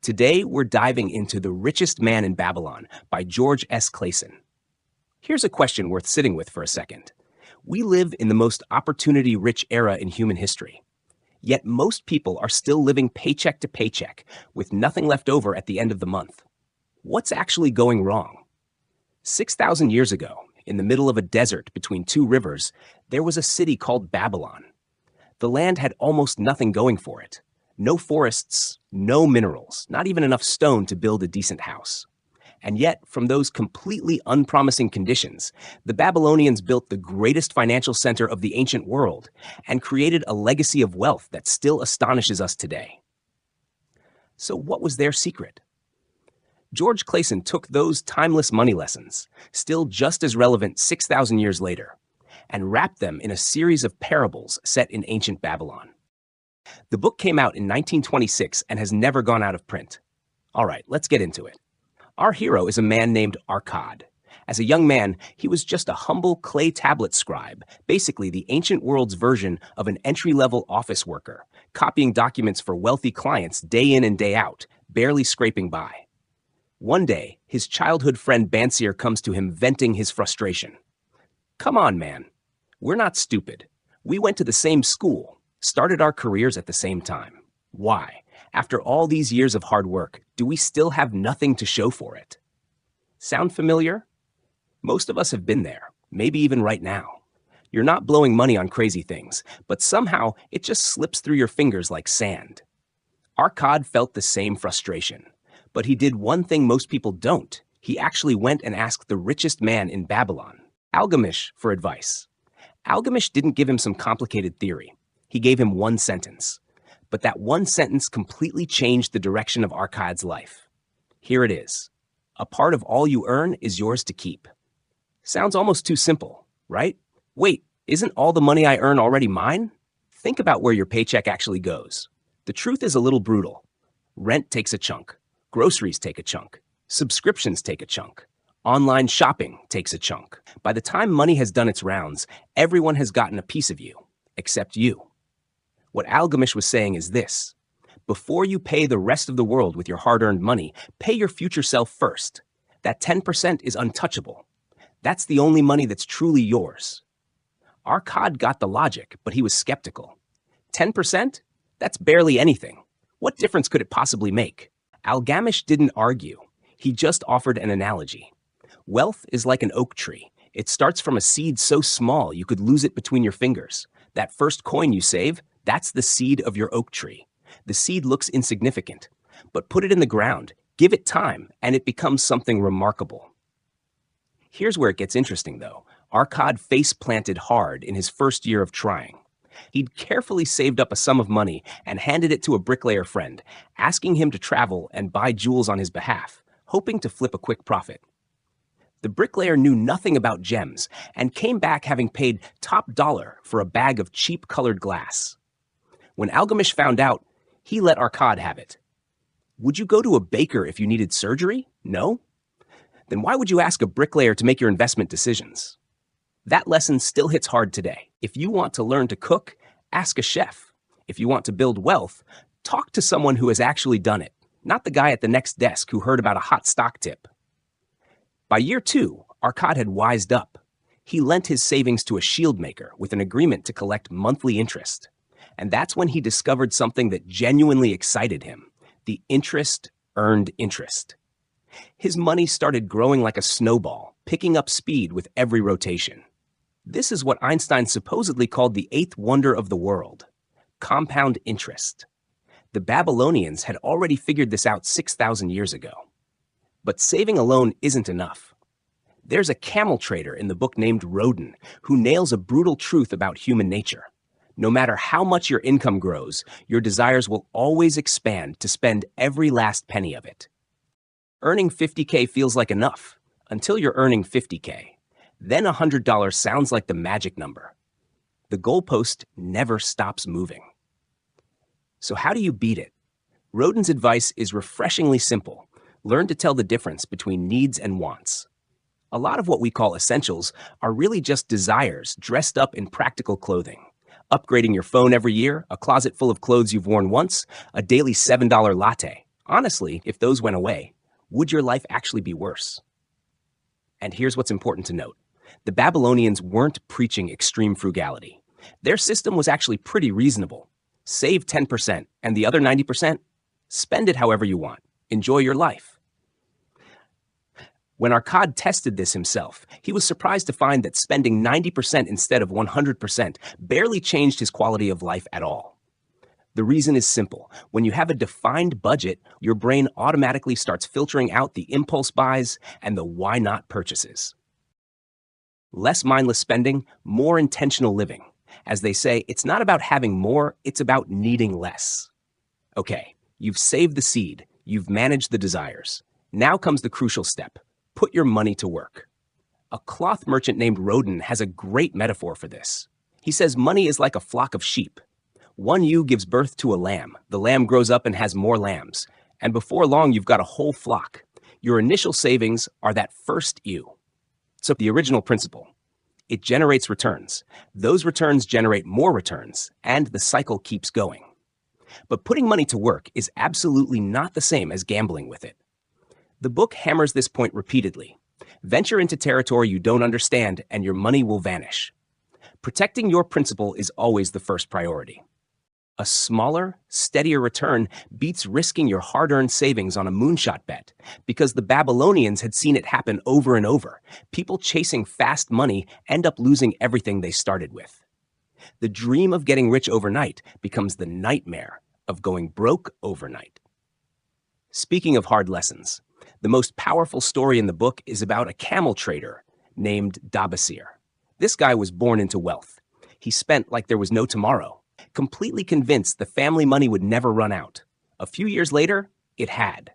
Today, we're diving into The Richest Man in Babylon by George S. Clason. Here's a question worth sitting with for a second. We live in the most opportunity-rich era in human history. Yet most people are still living paycheck to paycheck, with nothing left over at the end of the month. What's actually going wrong? 6,000 years ago, in the middle of a desert between two rivers, there was a city called Babylon. The land had almost nothing going for it. No forests, no minerals, not even enough stone to build a decent house. And yet, from those completely unpromising conditions, the Babylonians built the greatest financial center of the ancient world and created a legacy of wealth that still astonishes us today. So what was their secret? George Clason took those timeless money lessons, still just as relevant 6,000 years later, and wrapped them in a series of parables set in ancient Babylon. The book came out in 1926 and has never gone out of print. All right, let's get into it. Our hero is a man named Arcad. As a young man, he was just a humble clay tablet scribe, basically the ancient world's version of an entry-level office worker, copying documents for wealthy clients day in and day out, barely scraping by. One day, his childhood friend Bansir comes to him venting his frustration. "Come on, man. We're not stupid. We went to the same school. Started our careers at the same time. Why, after all these years of hard work, do we still have nothing to show for it?" Sound familiar? Most of us have been there, maybe even right now. You're not blowing money on crazy things, but somehow it just slips through your fingers like sand. Arcad felt the same frustration, but he did one thing most people don't. He actually went and asked the richest man in Babylon, Algamish, for advice. Algamish didn't give him some complicated theory. He gave him one sentence. But that one sentence completely changed the direction of Arcad's life. Here it is. A part of all you earn is yours to keep. Sounds almost too simple, right? Wait, isn't all the money I earn already mine? Think about where your paycheck actually goes. The truth is a little brutal. Rent takes a chunk. Groceries take a chunk. Subscriptions take a chunk. Online shopping takes a chunk. By the time money has done its rounds, everyone has gotten a piece of you, except you. What Algamish was saying is this: before you pay the rest of the world with your hard-earned money, pay your future self first. That 10% is untouchable. That's the only money that's truly yours. Arcad got the logic, but he was skeptical. 10%? That's barely anything. What difference could it possibly make? Algamish didn't argue. He just offered an analogy. Wealth is like an oak tree. It starts from a seed so small you could lose it between your fingers. That first coin you save, that's the seed of your oak tree. The seed looks insignificant, but put it in the ground, give it time, and it becomes something remarkable. Here's where it gets interesting, though. Arcad face-planted hard in his first year of trying. He'd carefully saved up a sum of money and handed it to a bricklayer friend, asking him to travel and buy jewels on his behalf, hoping to flip a quick profit. The bricklayer knew nothing about gems and came back having paid top dollar for a bag of cheap colored glass. When Algamish found out, he let Arcad have it. Would you go to a baker if you needed surgery? No? Then why would you ask a bricklayer to make your investment decisions? That lesson still hits hard today. If you want to learn to cook, ask a chef. If you want to build wealth, talk to someone who has actually done it, not the guy at the next desk who heard about a hot stock tip. By year 2, Arcad had wised up. He lent his savings to a shield maker with an agreement to collect monthly interest. And that's when he discovered something that genuinely excited him: the interest earned interest. His money started growing like a snowball, picking up speed with every rotation. This is what Einstein supposedly called the eighth wonder of the world: compound interest. The Babylonians had already figured this out 6,000 years ago. But saving alone isn't enough. There's a camel trader in the book named Rodin who nails a brutal truth about human nature. No matter how much your income grows, your desires will always expand to spend every last penny of it. Earning $50K feels like enough, until you're earning $50K. Then $100 sounds like the magic number. The goalpost never stops moving. So how do you beat it? Rodin's advice is refreshingly simple. Learn to tell the difference between needs and wants. A lot of what we call essentials are really just desires dressed up in practical clothing. Upgrading your phone every year, a closet full of clothes you've worn once, a daily $7 latte. Honestly, if those went away, would your life actually be worse? And here's what's important to note. The Babylonians weren't preaching extreme frugality. Their system was actually pretty reasonable. Save 10%, and the other 90%, spend it however you want. Enjoy your life. When Arkad tested this himself, he was surprised to find that spending 90% instead of 100% barely changed his quality of life at all. The reason is simple. When you have a defined budget, your brain automatically starts filtering out the impulse buys and the why not purchases. Less mindless spending, more intentional living. As they say, it's not about having more, it's about needing less. Okay, you've saved the seed, you've managed the desires. Now comes the crucial step. Put your money to work. A cloth merchant named Rodin has a great metaphor for this. He says money is like a flock of sheep. One ewe gives birth to a lamb. The lamb grows up and has more lambs. And before long, you've got a whole flock. Your initial savings are that first ewe. So the original principle. It generates returns. Those returns generate more returns, and the cycle keeps going. But putting money to work is absolutely not the same as gambling with it. The book hammers this point repeatedly. Venture into territory you don't understand, and your money will vanish. Protecting your principal is always the first priority. A smaller, steadier return beats risking your hard-earned savings on a moonshot bet, because the Babylonians had seen it happen over and over. People chasing fast money end up losing everything they started with. The dream of getting rich overnight becomes the nightmare of going broke overnight. Speaking of hard lessons, the most powerful story in the book is about a camel trader named Dabasir. This guy was born into wealth. He spent like there was no tomorrow, completely convinced the family money would never run out. A few years later, it had.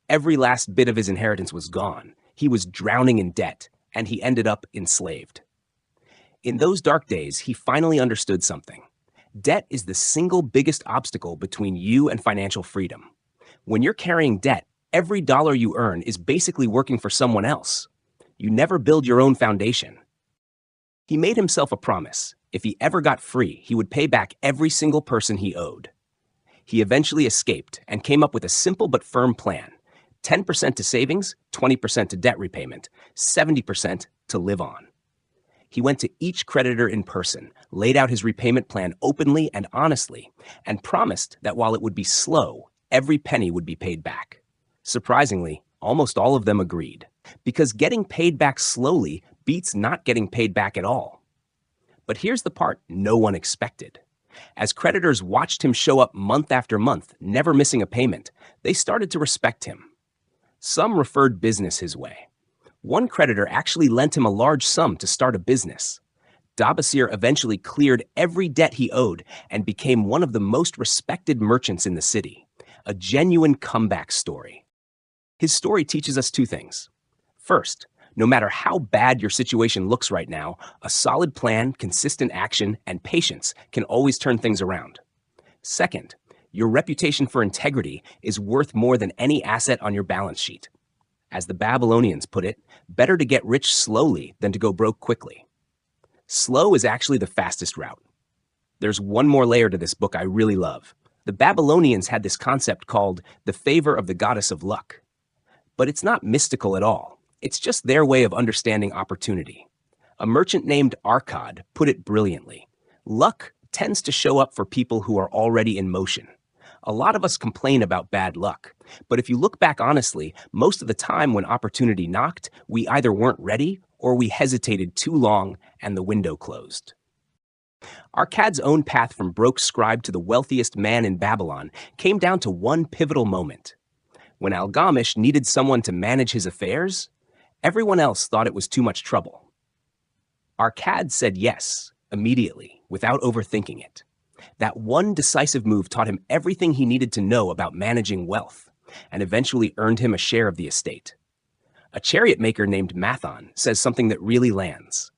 Every last bit of his inheritance was gone. He was drowning in debt, and he ended up enslaved. In those dark days, he finally understood something. Debt is the single biggest obstacle between you and financial freedom. When you're carrying debt, every dollar you earn is basically working for someone else. You never build your own foundation. He made himself a promise. If he ever got free, he would pay back every single person he owed. He eventually escaped and came up with a simple but firm plan. 10% to savings, 20% to debt repayment, 70% to live on. He went to each creditor in person, laid out his repayment plan openly and honestly, and promised that while it would be slow, every penny would be paid back. Surprisingly, almost all of them agreed, because getting paid back slowly beats not getting paid back at all. But here's the part no one expected. As creditors watched him show up month after month, never missing a payment, they started to respect him. Some referred business his way. One creditor actually lent him a large sum to start a business. Dabasir eventually cleared every debt he owed and became one of the most respected merchants in the city. A genuine comeback story. His story teaches us two things. First, no matter how bad your situation looks right now, a solid plan, consistent action, and patience can always turn things around. Second, your reputation for integrity is worth more than any asset on your balance sheet. As the Babylonians put it, better to get rich slowly than to go broke quickly. Slow is actually the fastest route. There's one more layer to this book I really love. The Babylonians had this concept called the favor of the goddess of luck. But it's not mystical at all. It's just their way of understanding opportunity. A merchant named Arkad put it brilliantly. Luck tends to show up for people who are already in motion. A lot of us complain about bad luck, but if you look back honestly, most of the time when opportunity knocked, we either weren't ready or we hesitated too long and the window closed. Arkad's own path from broke scribe to the wealthiest man in Babylon came down to one pivotal moment. When Algamish needed someone to manage his affairs, everyone else thought it was too much trouble. Arkad said yes, immediately, without overthinking it. That one decisive move taught him everything he needed to know about managing wealth, and eventually earned him a share of the estate. A chariot maker named Mathon says something that really lands.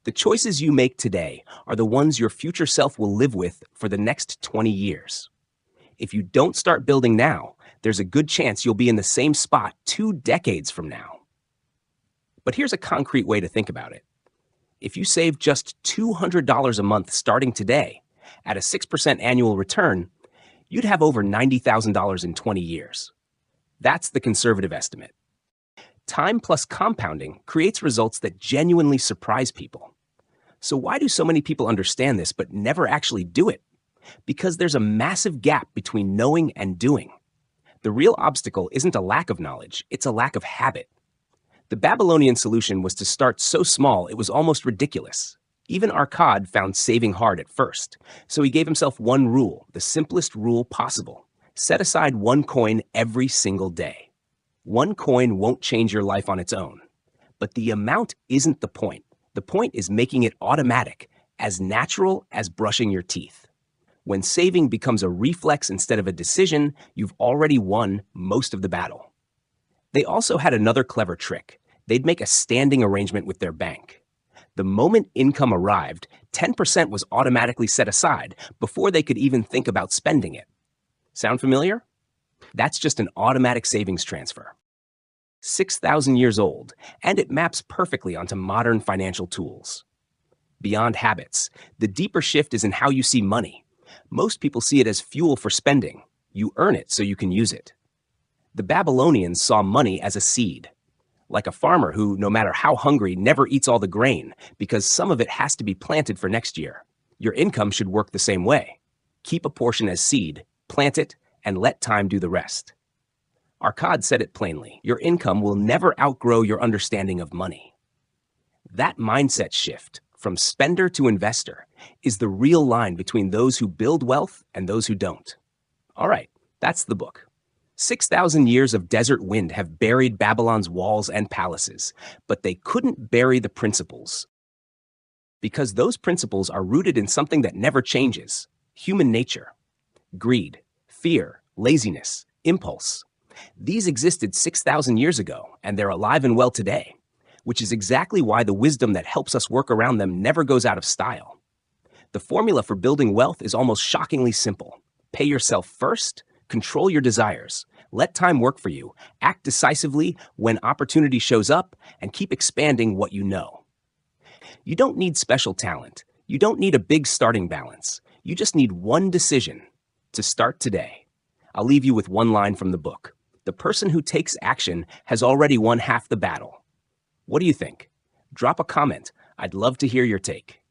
The choices you make today are the ones your future self will live with for the next 20 years. If you don't start building now, there's a good chance you'll be in the same spot 2 decades from now. But here's a concrete way to think about it. If you save just $200 a month starting today, at a 6% annual return, you'd have over $90,000 in 20 years. That's the conservative estimate. Time plus compounding creates results that genuinely surprise people. So why do so many people understand this but never actually do it? Because there's a massive gap between knowing and doing. The real obstacle isn't a lack of knowledge, it's a lack of habit. The Babylonian solution was to start so small it was almost ridiculous. Even Akkad found saving hard at first, so he gave himself one rule, the simplest rule possible. Set aside one coin every single day. One coin won't change your life on its own. But the amount isn't the point. The point is making it automatic, as natural as brushing your teeth. When saving becomes a reflex instead of a decision, you've already won most of the battle. They also had another clever trick. They'd make a standing arrangement with their bank. The moment income arrived, 10% was automatically set aside before they could even think about spending it. Sound familiar? That's just an automatic savings transfer. 6,000 years old, and it maps perfectly onto modern financial tools. Beyond habits, the deeper shift is in how you see money. Most people see it as fuel for spending. You earn it so you can use it. The Babylonians saw money as a seed. Like a farmer who, no matter how hungry, never eats all the grain because some of it has to be planted for next year. Your income should work the same way. Keep a portion as seed, plant it, and let time do the rest. Akkad said it plainly, your income will never outgrow your understanding of money. That mindset shift, from spender to investor, is the real line between those who build wealth and those who don't. All right, that's the book. 6,000 years of desert wind have buried Babylon's walls and palaces, but they couldn't bury the principles. Because those principles are rooted in something that never changes, human nature. Greed, fear, laziness, impulse. These existed 6,000 years ago, and they're alive and well today, which is exactly why the wisdom that helps us work around them never goes out of style. The formula for building wealth is almost shockingly simple. Pay yourself first, control your desires, let time work for you, act decisively when opportunity shows up, and keep expanding what you know. You don't need special talent. You don't need a big starting balance. You just need one decision to start today. I'll leave you with one line from the book. The person who takes action has already won half the battle. What do you think? Drop a comment. I'd love to hear your take.